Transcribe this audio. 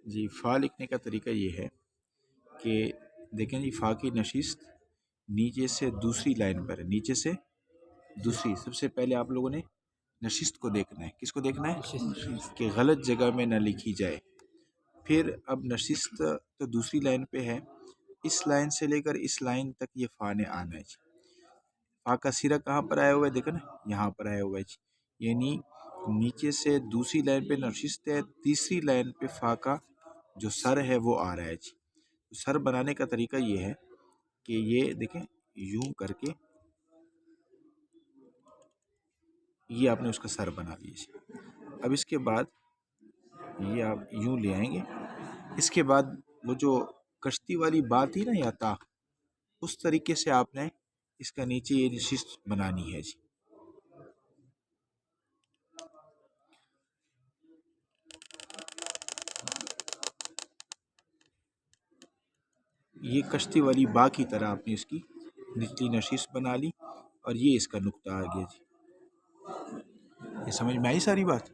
جی فا لکھنے کا طریقہ یہ ہے کہ دیکھیں جی، فا کی نشست نیچے سے دوسری لائن پر ہے، نیچے سے دوسری. سب سے پہلے آپ لوگوں نے نشست کو دیکھنا ہے. کس کو دیکھنا ہے؟ کہ غلط جگہ میں نہ لکھی جائے. پھر اب نشست تو دوسری لائن پہ ہے، اس لائن سے لے کر اس لائن تک یہ فا نے آنا ہے جی. فا کا سرا کہاں پر آیا ہوا ہے؟ دیکھو نا، یہاں پر آیا ہوا ہے جی. یعنی نیچے سے دوسری لائن پہ نشست ہے، تیسری لائن پہ فا کا جو سر ہے وہ آ رہا ہے جی. سر بنانے کا طریقہ یہ ہے کہ یہ دیکھیں، یوں کر کے یہ آپ نے اس کا سر بنا لیا جی. اب اس کے بعد یہ آپ یوں لے آئیں گے. اس کے بعد وہ جو کشتی والی بات تھی نا، یا تا، اس طریقے سے آپ نے اس کا نیچے یہ نشست بنانی ہے جی. یہ کشتی والی با کی طرح آپ نے اس کی نچلی نشست بنا لی، اور یہ اس کا نقطہ آ گیا جی. یہ سمجھ میں آئی ساری بات؟